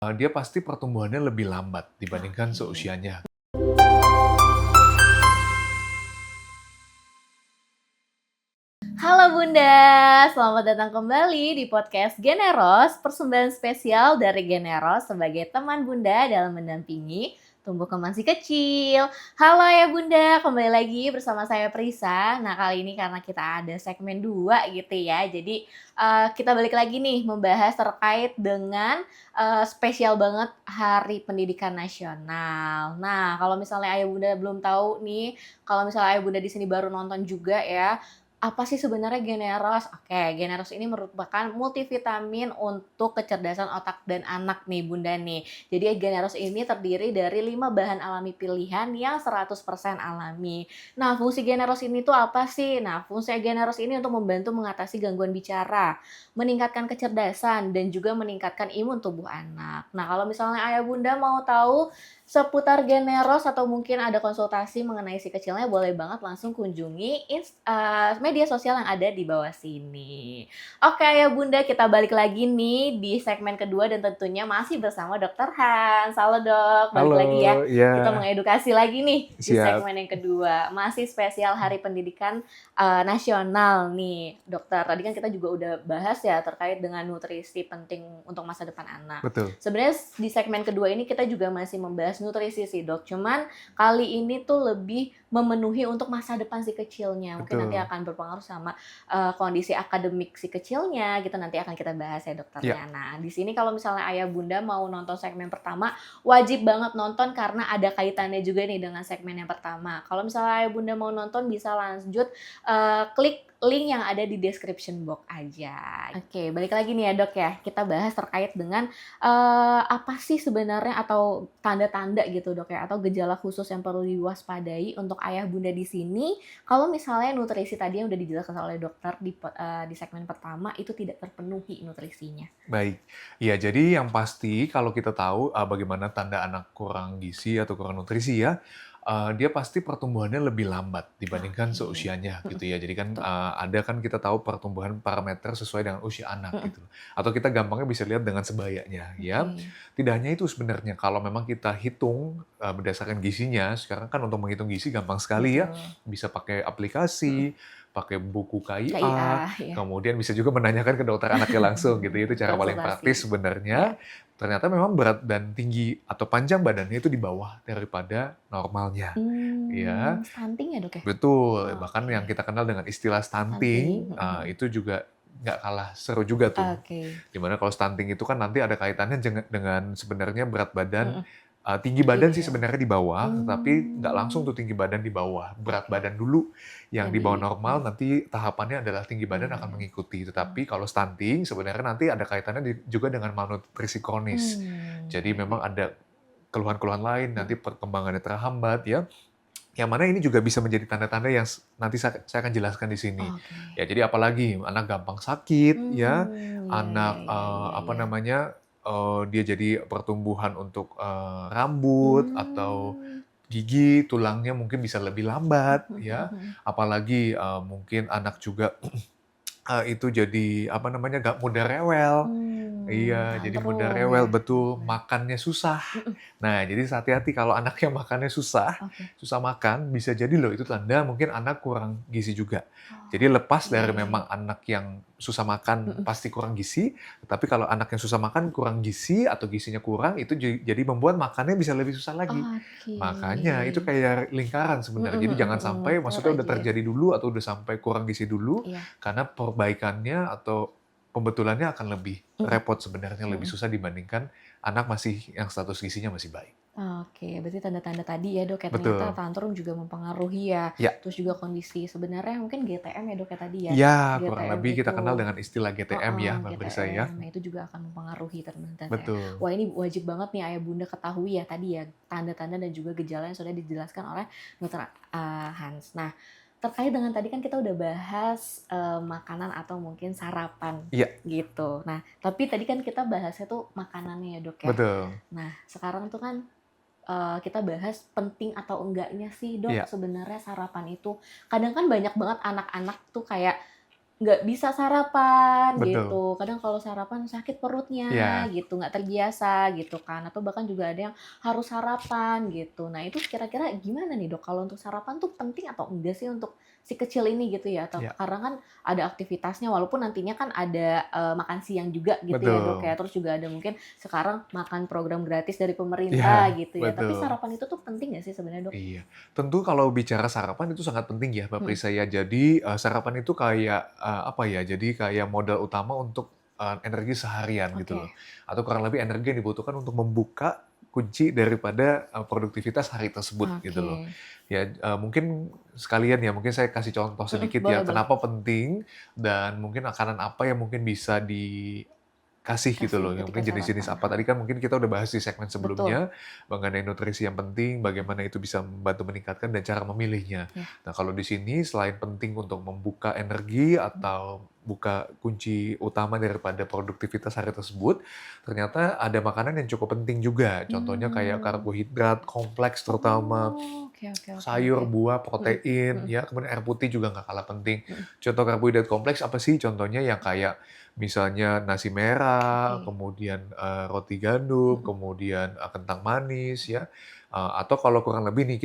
Dia pasti pertumbuhannya lebih lambat dibandingkan Oke. seusianya. Halo Bunda, selamat datang kembali di podcast Generos, persembahan spesial dari Generos sebagai teman Bunda dalam mendampingi tumbuh kembang si kecil. Halo ya Bunda, kembali lagi bersama saya Prisa. Nah kali ini karena kita ada segmen 2 gitu ya, jadi kita balik lagi nih membahas terkait dengan spesial banget Hari Pendidikan Nasional. Nah kalau misalnya Ayah Bunda belum tahu nih, kalau misalnya Ayah Bunda di sini baru nonton juga ya, apa sih sebenarnya Generos? Oke, Generos ini merupakan multivitamin untuk kecerdasan otak dan anak nih Bunda nih. Jadi Generos ini terdiri dari 5 bahan alami pilihan yang 100% alami. Nah, fungsi Generos ini tuh apa sih? Nah, fungsi Generos ini untuk membantu mengatasi gangguan bicara, meningkatkan kecerdasan, dan juga meningkatkan imun tubuh anak. Nah, kalau misalnya Ayah Bunda mau tahu seputar Generos atau mungkin ada konsultasi mengenai si kecilnya, boleh banget langsung kunjungi media sosial yang ada di bawah sini. Oke ya Bunda, kita balik lagi nih di segmen kedua dan tentunya masih bersama Dokter Hans. Halo Dok, balik Halo, lagi ya. iya, Kita mengedukasi lagi nih di siap. segmen yang kedua. Masih spesial Hari Pendidikan Nasional nih, Dokter. Tadi kan kita juga udah bahas ya terkait dengan nutrisi penting untuk masa depan anak. Betul. Sebenarnya di segmen kedua ini kita juga masih membahas nutrisi sih Dok. Cuman kali ini tuh lebih memenuhi untuk masa depan si kecilnya. Mungkin nanti Betul. akan berpengaruh sama kondisi akademik si kecilnya gitu, nanti akan kita bahas ya Iya. dokternya. Nah, di sini kalau misalnya Ayah Bunda mau nonton segmen pertama, wajib banget nonton karena ada kaitannya juga nih dengan segmen yang pertama. Kalau misalnya Ayah Bunda mau nonton bisa lanjut klik link yang ada di description box aja. Oke, balik lagi nih ya Dok ya. Kita bahas terkait dengan apa sih sebenarnya atau tanda-tanda gitu Dok ya, atau gejala khusus yang perlu diwaspadai untuk Ayah Bunda di sini kalau misalnya nutrisi tadi yang udah dijelaskan oleh dokter di segmen pertama itu tidak terpenuhi nutrisinya. Baik. Iya, jadi yang pasti kalau kita tahu, bagaimana tanda anak kurang gizi atau kurang nutrisi ya, dia pasti pertumbuhannya lebih lambat dibandingkan Oke. seusianya Mhm, gitu ya. Jadi kan, betul. ada kan kita tahu pertumbuhan parameter sesuai dengan usia anak Mhm, gitu. Atau kita gampangnya bisa lihat dengan sebayanya ya. oke. Tidak hanya itu sebenarnya, kalau memang kita hitung, berdasarkan gizinya, sekarang kan untuk menghitung gizi gampang sekali ya, Betul. bisa pakai Mhm. aplikasi, pakai buku KIA, KIA ya, kemudian bisa juga menanyakan ke dokter anaknya langsung gitu, itu cara paling praktis konsultasi. sebenarnya. Ya. Ternyata memang berat dan tinggi atau panjang badannya itu di bawah daripada normalnya, ya. Stunting ya, Dok, ya? Betul, bahkan yang Oke, kita kenal dengan istilah stunting, stunting, mhm mhm. itu juga nggak kalah seru juga tuh. Oke, Di mana kalau stunting itu kan nanti ada kaitannya dengan sebenarnya berat badan, mhm, tinggi badan sih ideal. sebenarnya di bawah, tetapi nggak langsung Mmm, tuh tinggi badan di bawah. Berat oke, badan dulu yang yang di bawah di normal, nanti tahapannya adalah tinggi tinggi badan akan badan. mengikuti. Oh, Tetapi kalau stunting sebenarnya nanti ada kaitannya juga dengan malnutrisi kronis. Jadi baik memang baik, ada keluhan-keluhan lain, nanti mhm, perkembangannya terhambat ya, yang mana ini juga bisa menjadi tanda-tanda yang nanti saya akan jelaskan di sini. oke. Ya jadi apalagi anak gampang sakit ya, Iya iya anak, iya iya apa iya. namanya, dia jadi pertumbuhan untuk, rambut atau Mmm, gigi, tulangnya mungkin bisa lebih lambat mhm mhm ya, mhm. apalagi, mungkin anak juga, itu jadi apa namanya, nggak mudah rewel. Iya, jadi mudah Tantrum rewel, ya? betul, Bener, makannya susah. mhm, Nah, jadi hati-hati kalau anaknya makannya susah, oke. susah makan, bisa jadi loh itu tanda mungkin anak kurang gizi juga. Jadi lepas dari memang Oke, anak yang susah makan mhm, pasti kurang gizi, tetapi kalau anak yang susah makan kurang gizi atau gizinya kurang, itu jadi membuat makannya bisa lebih susah lagi. oke. Makanya itu kayak lingkaran Mhm sebenarnya. Jadi mhm jangan mhm, sampai putar maksudnya udah aja ya? terjadi dulu atau udah sampai kurang gizi dulu, Iya, karena perbaikannya atau pembetulannya akan lebih mhm repot sebenarnya, lebih mhm. susah dibandingkan anak masih yang status gizinya masih baik. Oke, berarti tanda-tanda tadi ya Dok ya, ternyata Betul. tantrum juga mempengaruhi ya. Ya, Terus juga kondisi sebenarnya mungkin GTM ya Dok ya tadi ya. iya, kurang GTM lebih kita kenal itu dengan istilah GTM heeh, ya, Mbak Prisa ya. GTM. Nah, itu juga akan mempengaruhi ternyata ya. Betul. Wah, ini wajib banget nih Ayah Bunda ketahui ya tadi ya, tanda-tanda dan juga gejala yang sudah dijelaskan oleh Dokter Hans. Nah, terkait dengan tadi kan kita udah bahas, makanan atau mungkin sarapan Iya, gitu. Nah, tapi tadi kan kita bahasnya tuh makanannya ya Dok ya. betul. Nah, sekarang tuh kan kita bahas penting atau enggaknya sih Dok Iya, sebenarnya sarapan itu. Kadang kan banyak banget anak-anak tuh kayak nggak bisa sarapan Betul. gitu. Kadang kalau sarapan sakit perutnya Ya, gitu, nggak terbiasa gitu kan. Atau bahkan juga ada yang harus sarapan gitu. Nah itu kira-kira gimana nih dok? Kalau untuk sarapan tuh penting atau enggak sih untuk si kecil ini gitu ya? Atau ya, karena kan ada aktivitasnya walaupun nantinya kan ada makan siang juga gitu ya dok ya. betul. Terus juga ada mungkin sekarang makan program gratis dari pemerintah Ya, gitu ya. Tapi betul. sarapan itu tuh penting nggak sih sebenarnya dok? Iya, tentu kalau bicara sarapan itu sangat penting ya Mbak Mm-mm. Prisa ya. Jadi, sarapan itu kayak, apa ya, jadi kayak modal utama untuk, energi seharian gitu loh. Oke, Atau kurang lebih energi yang dibutuhkan untuk membuka kunci daripada, produktivitas hari tersebut gitu oke. loh. Ya, mungkin sekalian ya, mungkin saya kasih contoh Mm-mm, sedikit ya, boleh boleh. kenapa penting dan mungkin makanan apa yang mungkin bisa kasih gitu Kasih loh, ya ketika mungkin jenis-jenis sarapan. apa. Tadi kan mungkin kita udah bahas di segmen Betul. sebelumnya, mengenai nutrisi yang penting, bagaimana itu bisa membantu meningkatkan dan cara memilihnya. Ya. Nah, kalau di sini selain penting untuk membuka energi atau buka kunci utama daripada produktivitas hari tersebut, ternyata ada makanan yang cukup penting juga. Contohnya kayak Mmm. karbohidrat kompleks terutama, Oh, oke oke oke sayur, oke. buah, Mhm protein, mhm ya, kemudian air putih juga nggak kalah penting. mhm. Contoh karbohidrat kompleks apa sih? Contohnya yang kayak misalnya nasi merah, Oke. kemudian, roti gandum, Mhm. kemudian, kentang manis ya, atau kalau kurang lebih nih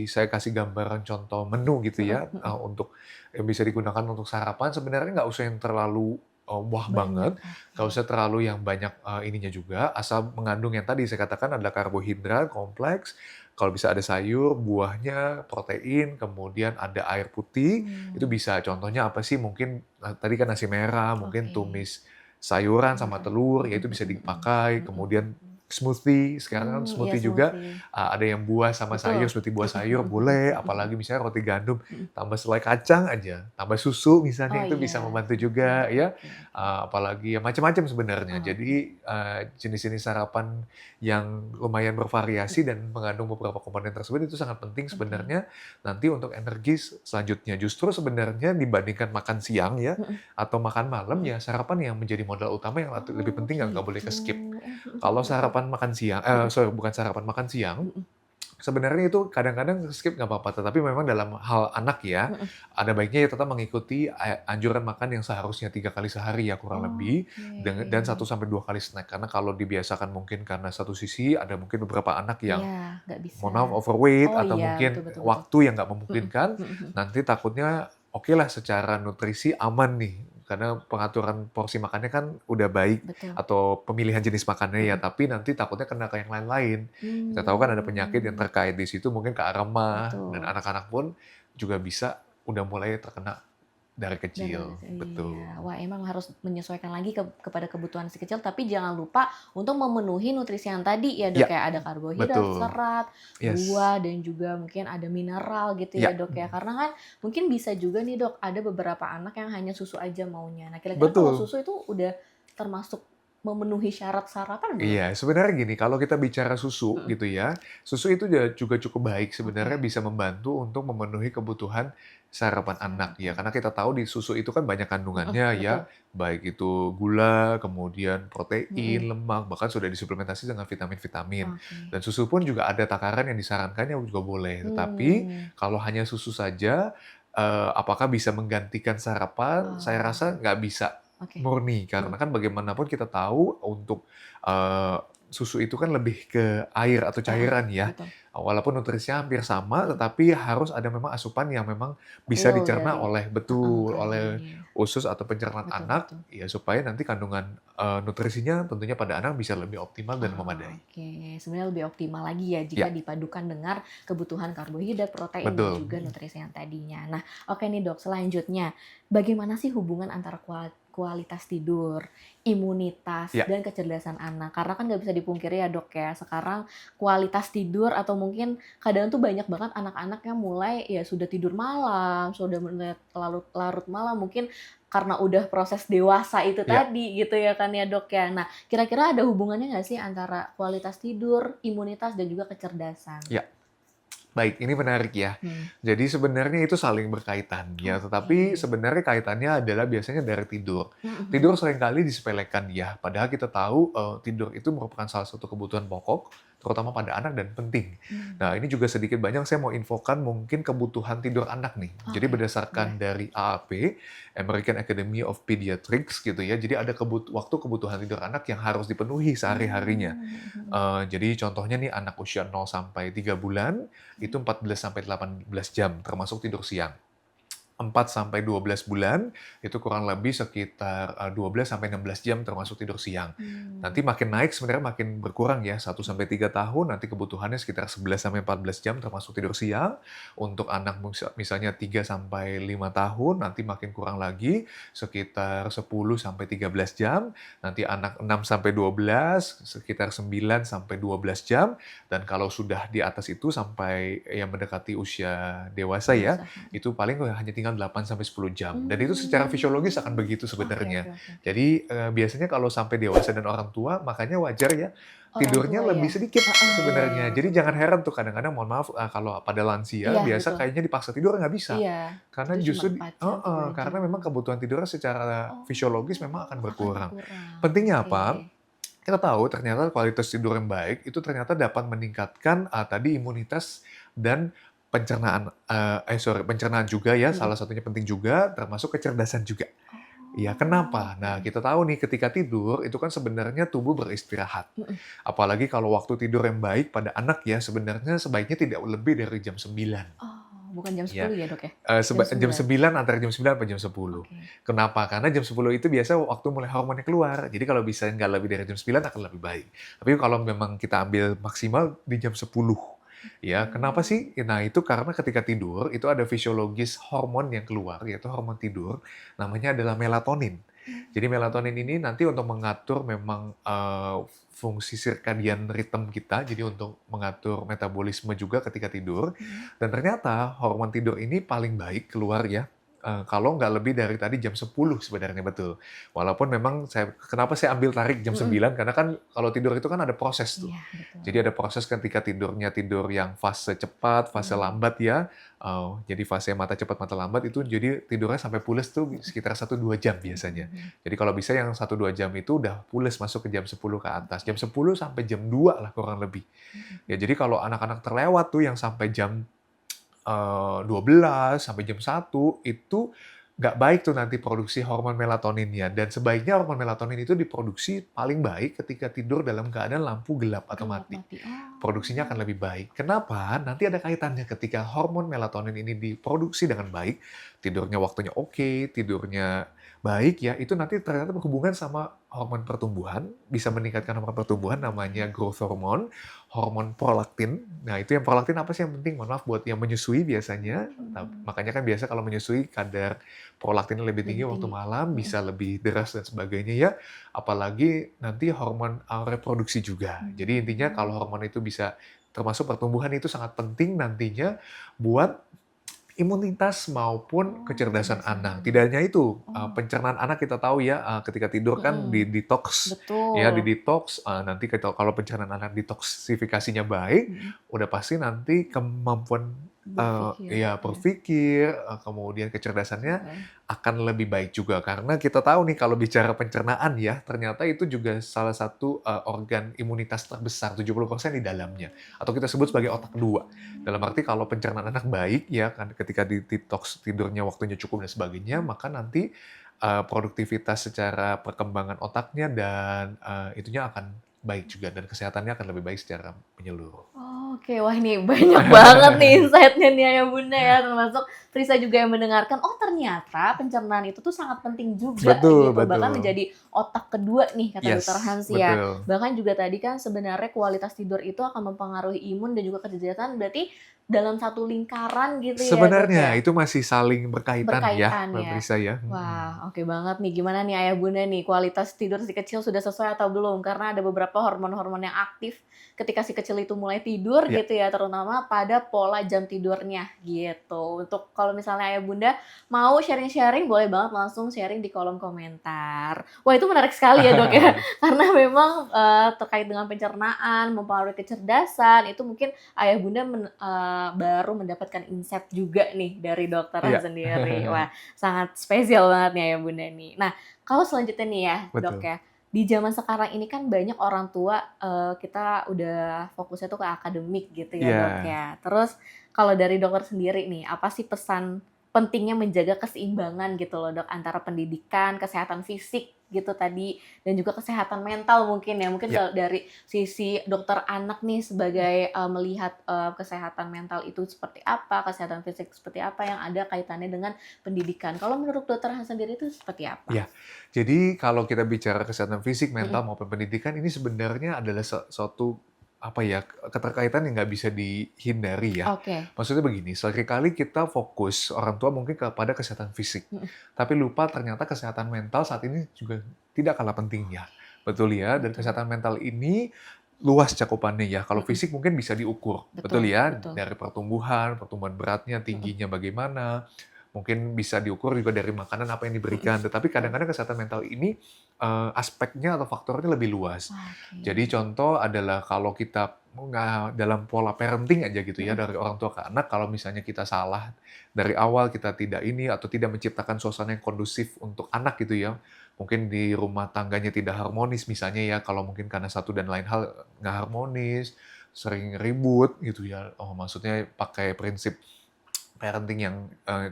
saya kasih gambaran contoh menu gitu Mhm ya, mhm. untuk yang bisa digunakan untuk sarapan, sebenarnya nggak usah yang terlalu, wah Banyak, banget, oke. nggak usah terlalu yang banyak, ininya juga, asal mengandung yang tadi saya katakan ada karbohidrat kompleks, kalau bisa ada sayur, buahnya, protein, kemudian ada air putih, itu Mmm, bisa. Contohnya apa sih? Mungkin, tadi kan nasi merah, mungkin oke. tumis sayuran sama Heeh. telur, ya Mhm itu bisa mhm mhm. dipakai. Mhm. Kemudian smoothie, sekarang kan Iya smoothie juga, smoothie. ada yang buah sama sayur, Betul. smoothie buah Mhm sayur mhm mhm boleh, mhm mhm apalagi misalnya roti gandum, mhm. tambah selai kacang aja, tambah susu misalnya, Oh itu bisa iya, membantu smoothie. juga ya, Oke oke. apalagi ya macam-macam sebenarnya. Oke. Jadi, jenis-jenis sarapan yang lumayan Mhm. bervariasi dan mengandung beberapa komponen tersebut itu sangat penting Oke. sebenarnya nanti untuk energi selanjutnya. Justru sebenarnya dibandingkan makan siang ya, Mhm atau makan malam, mhm. ya sarapan yang menjadi modal utama yang lebih Oh penting yang nggak boleh gitu. ke-skip. Mhm Kalau mhm mhm. sarapan makan siang Mhm sorry bukan sarapan, makan siang, mhm sebenarnya itu kadang-kadang skip nggak apa-apa, tetapi memang dalam hal anak ya, mhm. ada baiknya ya tetap mengikuti anjuran makan yang seharusnya 3 kali sehari ya kurang lebih, dan Oke. 1 sampai 2 kali snack. Karena kalau dibiasakan mungkin karena satu sisi ada mungkin beberapa anak yang, Iya, nggak bisa. mohon maaf overweight Oh atau iya, betul mungkin betul betul. waktu yang nggak Mhm memungkinkan, mhm mhm. nanti takutnya okelah secara nutrisi aman nih, karena pengaturan porsi makannya kan udah baik Betul. atau pemilihan jenis makannya ya, Mhm. tapi nanti takutnya kena ke yang lain-lain. Kita tahu kan ada penyakit yang Mmm, terkait di situ mungkin ke arah mah, dan betul. anak-anak pun juga bisa udah mulai terkena dari Dari kecil, betul. iya. Wah, emang harus menyesuaikan lagi kepada kebutuhan si kecil, tapi jangan lupa untuk memenuhi nutrisi yang tadi ya, Dok, Ya, ya. Ada karbohidrat, betul. serat, Yes. buah, dan juga mungkin ada mineral gitu ya, Ya, Dok, ya. Karena kan mungkin bisa juga nih, Dok, ada beberapa anak yang hanya susu aja maunya. Nah, kira-kira kalau betul. susu itu udah termasuk memenuhi syarat sarapan belum? Iya, sebenarnya gini, kalau kita bicara susu Mhm. gitu ya, susu itu juga cukup baik sebenarnya Oke, bisa membantu untuk memenuhi kebutuhan sarapan anak ya. sarapan. Karena kita tahu di susu itu kan banyak Mhm, kandungannya ya, betul. baik itu gula, kemudian Mhm. protein, lemak, bahkan sudah disuplementasi dengan vitamin-vitamin. Oke. Dan susu pun juga ada takaran yang disarankannya juga boleh. Tetapi Mmm, kalau hanya susu saja, apakah bisa menggantikan sarapan? Saya oh, rasa nggak bisa oke. murni, Mhm, karena kan bagaimanapun kita tahu untuk eee, susu itu kan lebih ke air atau heeh, cairan ya. betul. Walaupun nutrisinya hampir sama, Mhm. tetapi harus ada memang asupan yang memang bisa Real dicerna dari oleh heeh, oleh kandungannya ya. usus atau pencernaan Betul anak, betul. ya supaya nanti kandungan, nutrisinya tentunya pada anak bisa lebih optimal dan Oh, memadai. oke. Sebenarnya lebih optimal lagi ya jika Ya, dipadukan dengan kebutuhan karbohidrat, protein, dan betul. juga nutrisi yang tadinya. Nah, oke nih Dok, selanjutnya bagaimana sih hubungan antara kualitas tidur, imunitas, Ya, dan kecerdasan anak? Karena kan nggak bisa dipungkiri ya Dok ya, sekarang kualitas tidur atau mungkin kadang tuh banyak banget anak-anak yang mulai ya sudah tidur malam, sudah mulai larut larut malam, mungkin karena udah proses dewasa itu ya, tadi gitu ya kan ya Dok ya. Nah, kira-kira ada hubungannya nggak sih antara kualitas tidur, imunitas, dan juga kecerdasan? ya. Baik, ini menarik ya. Hmm. Jadi sebenarnya itu saling berkaitan ya, tetapi Oke. sebenarnya kaitannya adalah biasanya dari tidur. Mhm. Tidur seringkali disepelekan ya, padahal kita tahu tidur itu merupakan salah satu kebutuhan pokok, terutama pada anak dan penting. Hmm. Nah, ini juga sedikit banyak saya mau infokan mungkin kebutuhan tidur anak nih. Jadi Oke, boleh. berdasarkan dari AAP, American Academy of Pediatrics gitu ya, jadi ada waktu kebutuhan tidur anak yang harus dipenuhi sehari-harinya. Mhm. Jadi contohnya nih anak usia 0 sampai 3 bulan, itu 14 sampai 18 jam, termasuk tidur siang. 4 sampai 12 bulan, itu kurang lebih sekitar 12 sampai 16 jam termasuk tidur siang. Hmm. Nanti makin naik sebenarnya makin berkurang ya, 1 sampai 3 tahun nanti kebutuhannya sekitar 11 sampai 14 jam termasuk tidur siang. Untuk anak misalnya 3 sampai 5 tahun, nanti makin kurang lagi sekitar 10 sampai 13 jam. Nanti anak 6 sampai 12 sekitar 9 sampai 12 jam. Dan kalau sudah di atas itu sampai yang mendekati usia dewasa ya, Dewasa. itu paling hanya tinggal 8 sampai 10 jam. Dan itu secara Mmm. fisiologis akan begitu Oke, sebenarnya. oke, oke, oke. Jadi, biasanya kalau sampai dewasa dan orang tua, makanya wajar ya, Orang tidurnya tua lebih ya? sedikit Heeh, iya, iya, iya, sebenarnya. Jadi betul, jangan betul. heran tuh kadang-kadang mohon maaf, kalau pada lansia Iya, biasa betul. kayaknya dipaksa tidur nggak bisa. Iya, Karena itu cuma justru 4 jam, 3 karena jam. memang kebutuhan tidurnya secara fisiologis memang akan Oh, akan berkurang. berkurang, Pentingnya oke. apa? Kita tahu ternyata kualitas tidur yang baik itu ternyata dapat meningkatkan, tadi imunitas dan pencernaan juga ya, Mhm. salah satunya penting juga, termasuk kecerdasan juga. Ya, Oh, kenapa? Nah, oke. kita tahu nih ketika tidur itu kan sebenarnya tubuh beristirahat. Mhm. Apalagi kalau waktu tidur yang baik pada anak ya, sebenarnya sebaiknya tidak lebih dari jam 9. Oh, bukan jam Ya, 10 ya, Dok, ya? Jam jam 9? 9 antara jam 9 sampai jam 10. Oke. Kenapa? Karena jam 10 itu biasa waktu mulai hormonnya keluar. Jadi kalau bisa nggak lebih dari jam 9 akan lebih baik. Tapi kalau memang kita ambil maksimal di jam 10. Ya, kenapa Oke. sih? Nah, itu karena ketika tidur, itu ada fisiologis hormon yang keluar, yaitu hormon tidur, namanya adalah melatonin. Jadi melatonin ini nanti untuk mengatur memang, fungsi circadian rhythm kita, jadi untuk mengatur metabolisme juga ketika tidur. Mhm. Dan ternyata hormon tidur ini paling baik keluar ya, kalau nggak lebih dari tadi jam 10 sebenarnya, betul. Walaupun memang kenapa saya ambil tarik jam Mhm. 9, karena kan kalau tidur itu kan ada proses tuh. Iya, betul. Jadi ada proses ketika tidurnya tidur yang fase cepat, fase Mhm. lambat ya. Jadi fase mata cepat, mata lambat itu jadi tidurnya sampai pules tuh Mhm. sekitar 1-2 jam Mhm, biasanya. mhm. Jadi kalau bisa yang 1-2 jam itu udah pules masuk ke jam 10 ke atas. Jam 10 sampai jam 2 lah kurang lebih. Mhm. Ya jadi kalau anak-anak terlewat tuh yang sampai jam 12 sampai jam 1 itu nggak baik tuh nanti produksi hormon melatoninnya, dan sebaiknya hormon melatonin itu diproduksi paling baik ketika tidur dalam keadaan lampu gelap atau Gelap mati. mati. Produksinya akan Oh. lebih baik. Kenapa? Nanti ada kaitannya ketika hormon melatonin ini diproduksi dengan baik, tidurnya waktunya oke, tidurnya baik ya, itu nanti ternyata berhubungan sama hormon pertumbuhan, bisa meningkatkan hormon pertumbuhan namanya Oke. growth hormone, hormon prolaktin. Nah, itu yang prolaktin apa sih yang penting? Mohon maaf buat yang menyusui biasanya, Mmm. makanya kan biasa kalau menyusui kadar prolaktinnya lebih tinggi Lebih waktu tinggi. malam, Mhm. bisa lebih deras dan sebagainya ya. Apalagi nanti hormon, reproduksi juga. Jadi intinya kalau Mmm. hormon itu bisa termasuk pertumbuhan itu sangat penting nantinya buat imunitas maupun Oh, kecerdasan kecerdasan anak. anak. Tidak hanya itu, Oh. pencernaan anak kita tahu ya, ketika tidur kan Mhm. di-detoks, ya Betul. di-detoks, nanti kalau pencernaan anak detoksifikasinya baik, Mhm. udah pasti nanti kemampuan, Berpikir ya ya. berpikir, kemudian kecerdasannya Heeh. akan lebih baik juga. Karena kita tahu nih kalau bicara pencernaan ya, ternyata itu juga salah satu, organ imunitas terbesar, 70% di dalamnya, atau kita sebut sebagai otak kedua. Dalam arti kalau pencernaan anak baik ya kan ketika di-detoks tidurnya waktunya cukup dan sebagainya, maka nanti, produktivitas secara perkembangan otaknya dan, itunya akan baik juga dan kesehatannya akan lebih baik secara menyeluruh. Oke, wah ini banyak banget nih insight-nya nih Ayah Bunda ya, termasuk Prisa juga yang mendengarkan, oh ternyata pencernaan itu tuh sangat penting juga Betul, gitu, bahkan betul. menjadi otak kedua nih kata Dokter Yes, Hans ya. betul. Bahkan juga tadi kan sebenarnya kualitas tidur itu akan mempengaruhi imun dan juga kecerdasan, berarti dalam satu lingkaran gitu ya Dok Sebenarnya ya? itu masih saling berkaitan ya, Berkaitan Mbak ya. Prisa ya, Wah, oke banget nih. Gimana nih Ayah Bunda nih, kualitas tidur si kecil sudah sesuai atau belum? Karena ada beberapa hormon-hormon yang aktif ketika si kecil itu mulai tidur Iya. gitu ya, terutama pada pola jam tidurnya gitu. Untuk kalau misalnya Ayah Bunda mau sharing-sharing, boleh banget langsung sharing di kolom komentar. Wah, itu menarik sekali ya Dok ya, karena memang terkait dengan pencernaan, mempengaruhi kecerdasan, itu mungkin Ayah Bunda baru mendapatkan insight juga nih dari dokteran Iya. sendiri. Wah, sangat spesial banget nih ya Bunda nih. Nah, kalau selanjutnya nih ya Dok Betul. ya, di zaman sekarang ini kan banyak orang tua, kita udah fokusnya tuh ke akademik gitu ya Dok Iya. ya. Terus kalau dari dokter sendiri nih, apa sih pesan pentingnya menjaga keseimbangan gitu loh Dok, antara pendidikan, kesehatan fisik gitu tadi, dan juga kesehatan mental mungkin ya. Mungkin Iya. kalau dari sisi dokter anak nih sebagai, melihat, kesehatan mental itu seperti apa, kesehatan fisik seperti apa yang ada kaitannya dengan pendidikan. Kalau menurut dokter Hans sendiri itu seperti apa? Iya. Jadi kalau kita bicara kesehatan fisik, Mhm, mental maupun pendidikan ini sebenarnya adalah suatu apa ya, keterkaitan yang nggak bisa dihindari ya. oke, Maksudnya begini, seringkali kita fokus orang tua mungkin kepada kesehatan fisik, mhm, tapi lupa ternyata kesehatan mental saat ini juga tidak kalah pentingnya. Betul ya, dan betul, kesehatan mental ini luas cakupannya ya. Kalau mhm, fisik mungkin bisa diukur, betul betul ya, betul, dari pertumbuhan, pertumbuhan beratnya, mhm tingginya bagaimana, mungkin bisa diukur juga dari makanan apa yang mhm, diberikan. Tetapi betul. kadang-kadang kesehatan mental ini, aspeknya atau faktornya lebih luas. Jadi Oke, contoh adalah kalau kita dalam pola parenting aja gitu ya, mhm, dari orang tua ke anak, kalau misalnya kita salah dari awal, kita tidak ini atau tidak menciptakan suasana yang kondusif untuk anak gitu ya. Mungkin di rumah tangganya tidak harmonis misalnya ya, kalau mungkin karena satu dan lain hal nggak harmonis, sering ribut gitu ya. Oh, maksudnya pakai prinsip parenting yang,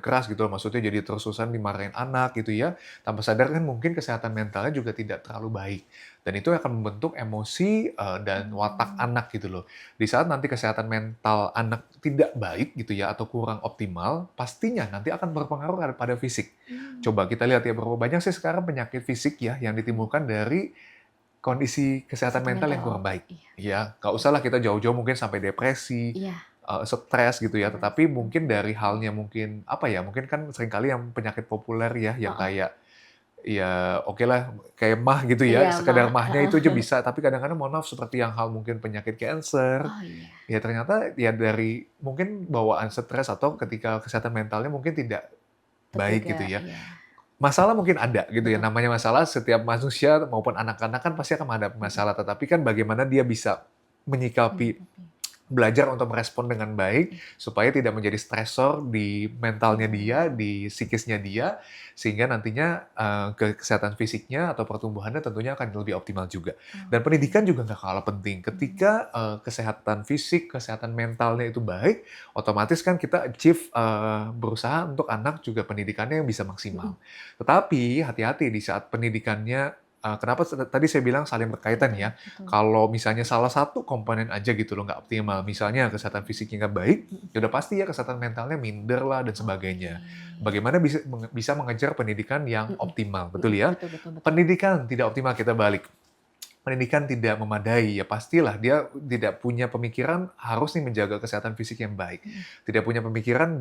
keras gitu loh, maksudnya jadi terus-terusan dimarahin anak gitu ya, tanpa sadar kan mungkin kesehatan mentalnya juga tidak terlalu baik, dan itu akan membentuk emosi, dan watak mmm, anak gitu loh. Di saat nanti kesehatan mental anak tidak baik gitu ya, atau kurang optimal, pastinya nanti akan berpengaruh pada fisik. mmm, Coba kita lihat ya, berapa banyak sih sekarang penyakit fisik ya, yang mhm, ditimbulkan dari kondisi kesehatan kesehatan mental yang kurang mental, baik. iya, Ya, nggak betul. usahlah kita jauh-jauh mungkin sampai depresi, Iya, stres gitu ya, stres, tetapi mhm, mungkin dari halnya mungkin, apa ya, mungkin kan seringkali yang penyakit populer ya, yang heeh, kayak, ya okelah kayak MAH gitu ya, iya sekedar mah MAH-nya itu aja heeh. bisa, tapi kadang-kadang mohon maaf seperti yang hal mungkin penyakit cancer, Oh iya, ya ternyata ya dari mungkin bawaan stres atau ketika kesehatan mentalnya mungkin tidak baik terjaga, gitu ya. iya, Masalah mungkin ada gitu ya, betul, namanya masalah setiap manusia maupun anak-anak kan pasti akan menghadapi mhm, masalah, tetapi kan bagaimana dia bisa menyikapi, menyikapi, belajar untuk merespon dengan baik, iya, supaya tidak menjadi stresor di mentalnya dia, mmm, di psikisnya dia, sehingga nantinya, kesehatan fisiknya atau pertumbuhannya tentunya akan lebih optimal juga. Dan oke, pendidikan juga nggak kalah penting. mhm, Ketika, kesehatan fisik, kesehatan mentalnya itu baik, otomatis kan kita achieve, berusaha untuk anak juga pendidikannya yang bisa mhm, maksimal. Tetapi hati-hati di saat pendidikannya, kenapa tadi saya bilang saling berkaitan betul ya, betul, kalau misalnya salah satu komponen aja gitu loh nggak optimal, misalnya kesehatan fisiknya nggak baik, mhm, ya udah pasti ya kesehatan mentalnya minder lah dan oke, sebagainya. Bagaimana bisa mengejar pendidikan yang mhm optimal, mhm, betul ya? betul betul betul, Pendidikan tidak optimal, kita balik. Pendidikan tidak memadai, ya pastilah dia tidak punya pemikiran harus nih menjaga kesehatan fisik yang baik. mhm, Tidak punya pemikiran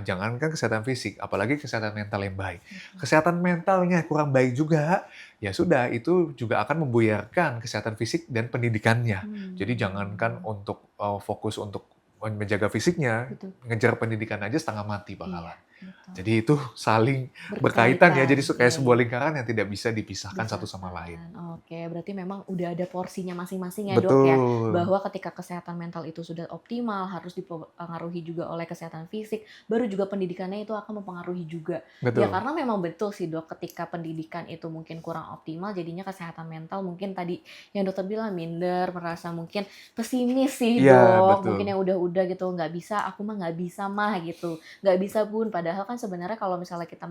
jangankan kesehatan fisik, apalagi kesehatan mental yang baik. betul, Kesehatan mentalnya kurang baik juga, ya sudah itu juga akan membuyarkan kesehatan fisik dan pendidikannya. Jadi jangankan mmm, untuk, fokus untuk menjaga fisiknya, betul, ngejar pendidikan aja setengah mati iya, bakalan. betul, Jadi itu saling berkaitan ya, berkaitan, jadi kayak iya sebuah iya. lingkaran yang tidak bisa dipisahkan satu sama lain. Disahkan, oke. Berarti memang udah ada porsinya masing-masing ya, Dok, ya? Betul, Bahwa ketika kesehatan mental itu sudah optimal, harus dipengaruhi juga oleh kesehatan fisik, baru juga pendidikannya itu akan mempengaruhi juga. Ya betul. karena memang betul sih, Dok, ketika pendidikan itu mungkin kurang optimal, jadinya kesehatan mental mungkin tadi yang dokter bilang minder, merasa mungkin pesimis sih, Iya, Dok. betul. Mungkin yang udah-udah gitu, "Nggak bisa, aku mah nggak bisa mah," gitu. "Nggak bisa, Bun." Padahal kan sebenarnya kalau misalnya kita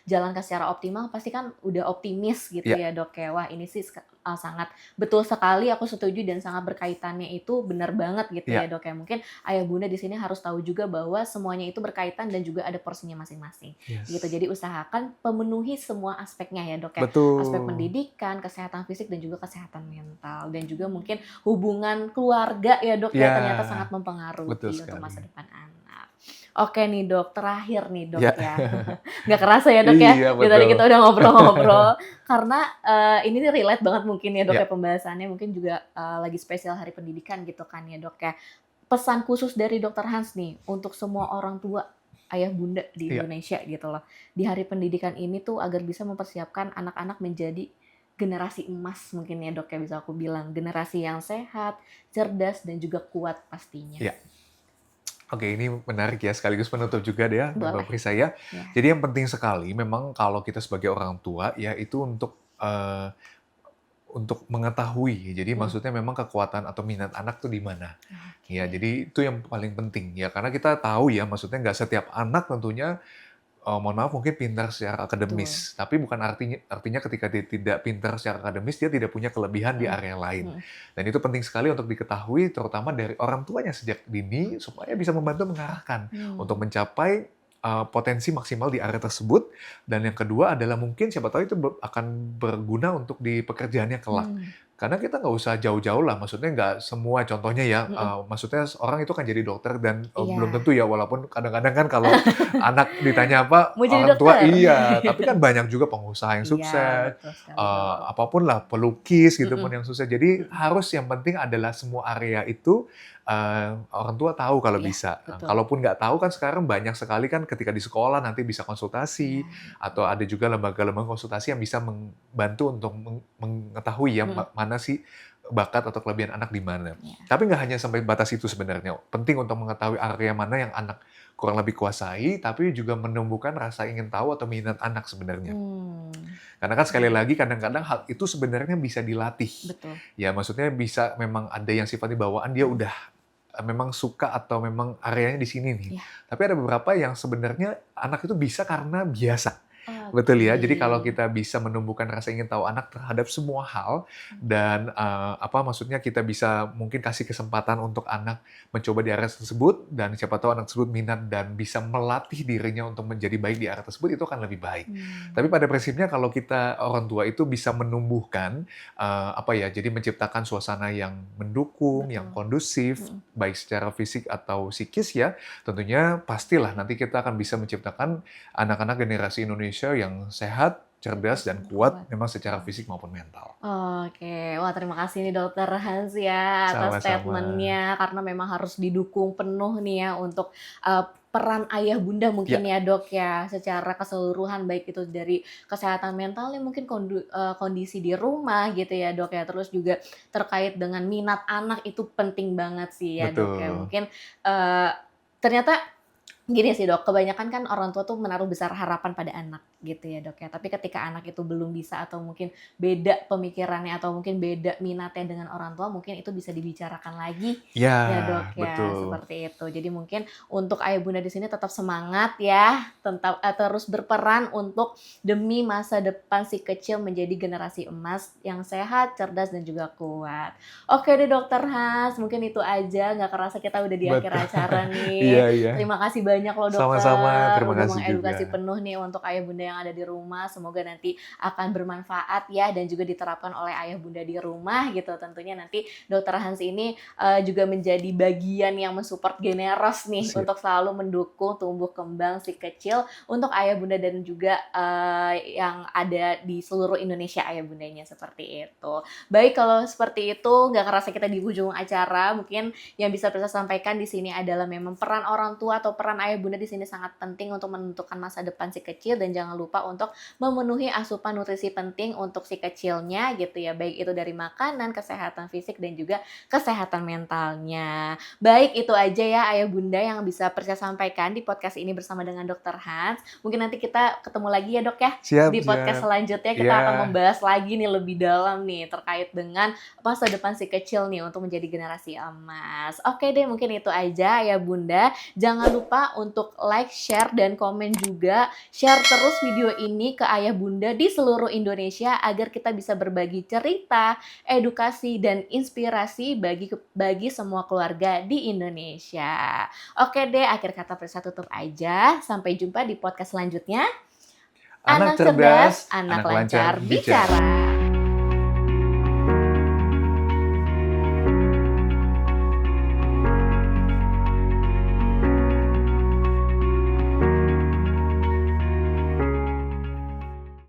jalankan secara optimal pasti kan udah optimis gitu Iya, ya Dok ya. Wah ini sih sangat betul sekali aku setuju dan sangat berkaitannya itu benar banget gitu ya iya, Dok ya. Mungkin ayah bunda di sini harus tahu juga bahwa semuanya itu berkaitan dan juga ada porsinya masing-masing gitu. yes. Jadi usahakan pemenuhi semua aspeknya ya Dok ya. Aspek Betul. pendidikan, kesehatan fisik dan juga kesehatan mental dan juga mungkin hubungan keluarga ya Dok ya Iya, ternyata sangat betul mempengaruhi untuk sekali. masa depan anak. Oke nih Dok, terakhir nih Dok Iya. ya. Nggak kerasa ya, Dok, ya? Iya, Dari tadi betul. kita udah ngobrol-ngobrol. Karena, ini nih relate banget mungkin ya, Dok, Iya, ya, pembahasannya mungkin juga, lagi spesial Hari Pendidikan gitu kan ya, Dok, ya. Pesan khusus dari Dokter Hans nih untuk semua orang tua, ayah bunda di iya. Indonesia gitu loh, di Hari Pendidikan ini tuh agar bisa mempersiapkan anak-anak menjadi generasi emas mungkin ya, Dok, ya, bisa aku bilang. Generasi yang sehat, cerdas, dan juga kuat pastinya. Iya. Oke, ini menarik ya, sekaligus penutup juga deh ya, Mbak Boleh. Prisa ya. Ya. Jadi yang penting sekali memang kalau kita sebagai orang tua ya itu untuk mengetahui. Jadi Mhm. maksudnya memang kekuatan atau minat anak tuh di mana. Ya, Oke. jadi itu yang paling penting ya, karena kita tahu ya maksudnya nggak setiap anak tentunya mohon maaf mungkin pintar secara Betul. akademis, tapi bukan artinya ketika dia tidak pintar secara akademis, dia tidak punya kelebihan di Mhm. area lain. Mhm. Dan itu penting sekali untuk diketahui terutama dari orang tuanya sejak dini supaya bisa membantu mengarahkan untuk Mmm. mencapai, potensi maksimal di area tersebut. Dan yang kedua adalah mungkin siapa tahu itu akan berguna untuk di pekerjaannya kelak. Mmm. Karena kita nggak usah jauh-jauh lah, maksudnya nggak semua contohnya ya, Mhm. maksudnya orang itu kan jadi dokter dan, belum Iya. tentu ya, walaupun kadang-kadang kan kalau anak ditanya apa, Mau jadi orang tua dokter? iya, tapi kan banyak juga pengusaha yang Iya, sukses, betul sekali tuh. apapun lah, pelukis gitu pun Mhm. yang sukses. Jadi Mhm. harus yang penting adalah semua area itu, orang tua tahu kalau Iya, bisa. betul. Kalaupun nggak tahu kan sekarang banyak sekali kan ketika di sekolah nanti bisa konsultasi, Iya, atau betul. ada juga lembaga-lembaga konsultasi yang bisa membantu untuk mengetahui ya, Mhm. mana sih bakat atau kelebihan anak di mana. Iya. Tapi nggak hanya sampai batas itu sebenarnya. Penting untuk mengetahui area mana yang anak kurang lebih kuasai, tapi juga menumbuhkan rasa ingin tahu atau minat anak sebenarnya. Mmm. Karena kan sekali Iya, lagi kadang-kadang hal itu sebenarnya bisa dilatih. betul. Ya maksudnya bisa memang ada yang sifatnya bawaan dia Mhm. udah memang suka atau memang areanya di sini nih. Iya. Tapi ada beberapa yang sebenarnya anak itu bisa karena biasa. Betul ya. Jadi kalau Oke. kita bisa menumbuhkan rasa ingin tahu anak terhadap semua hal dan, maksudnya kita bisa mungkin kasih kesempatan untuk anak mencoba di area tersebut dan siapa tahu anak tersebut minat dan bisa melatih dirinya untuk menjadi baik di area tersebut, itu akan lebih baik. Mmm. Tapi pada prinsipnya kalau kita orang tua itu bisa menumbuhkan, jadi menciptakan suasana yang mendukung, yang Betul. kondusif, Mhm. baik secara fisik atau psikis ya, tentunya pastilah nanti kita akan bisa menciptakan anak-anak generasi Indonesia yang sehat, cerdas, dan kuat Kuat. memang secara fisik maupun mental. Oke. Wah, terima kasih nih Dokter Hans ya atas Sama-sama. statement-nya, karena memang harus didukung penuh nih ya untuk, peran ayah bunda Ya, mungkin ya Dok ya, secara keseluruhan baik itu dari kesehatan mentalnya mungkin kondisi di rumah gitu ya Dok ya, terus juga terkait dengan minat anak itu penting banget sih ya Dok ya. betul. Mungkin, eee, ternyata gini sih Dok, kebanyakan kan orang tua tuh menaruh besar harapan pada anak gitu ya Dok ya. Tapi ketika anak itu belum bisa atau mungkin beda pemikirannya atau mungkin beda minatnya dengan orang tua, mungkin itu bisa dibicarakan lagi Ya, ya Dok ya, betul. seperti itu. Jadi mungkin untuk ayah bunda di sini tetap semangat ya, terus berperan untuk demi masa depan si kecil menjadi generasi emas yang sehat, cerdas dan juga kuat. Oke deh Dokter Has, mungkin itu aja, nggak kerasa kita udah di akhir Betul. acara Iya nih. iya. Terima kasih banyak loh Sama-sama, dokter, terima udah kasih mengedukasi juga. penuh nih untuk ayah bunda yang ada di rumah. Semoga nanti akan bermanfaat ya dan juga diterapkan oleh ayah bunda di rumah gitu. Tentunya nanti Dokter Hans ini juga menjadi bagian yang mensupport Generos nih Sip. untuk selalu mendukung tumbuh kembang si kecil untuk ayah bunda dan juga yang ada di seluruh Indonesia ayah bundanya seperti itu. Baik, kalau seperti itu nggak kerasa kita di ujung acara. Mungkin yang bisa saya sampaikan di sini adalah memang peran orang tua atau peran ayah bunda di sini sangat penting untuk menentukan masa depan si kecil dan jangan lupa untuk memenuhi asupan nutrisi penting untuk si kecilnya gitu ya, baik itu dari makanan, kesehatan fisik dan juga kesehatan mentalnya. Baik, itu aja ya ayah bunda yang bisa saya sampaikan di podcast ini bersama dengan Dokter Hans. Mungkin nanti kita ketemu lagi ya Dok ya Siap di podcast siap. selanjutnya, kita Iya. akan membahas lagi nih lebih dalam nih terkait dengan masa depan si kecil nih untuk menjadi generasi emas. Oke deh, mungkin itu aja ya Bunda. Jangan lupa untuk like, share, dan komen juga. Share terus video ini ke ayah bunda di seluruh Indonesia agar kita bisa berbagi cerita, edukasi, dan inspirasi bagi semua keluarga di Indonesia. Oke deh, akhir kata Prisa tutup aja. Sampai jumpa di podcast selanjutnya. Anak Anak cerdas, cerdas, anak anak lancar lancar bicara. bicara.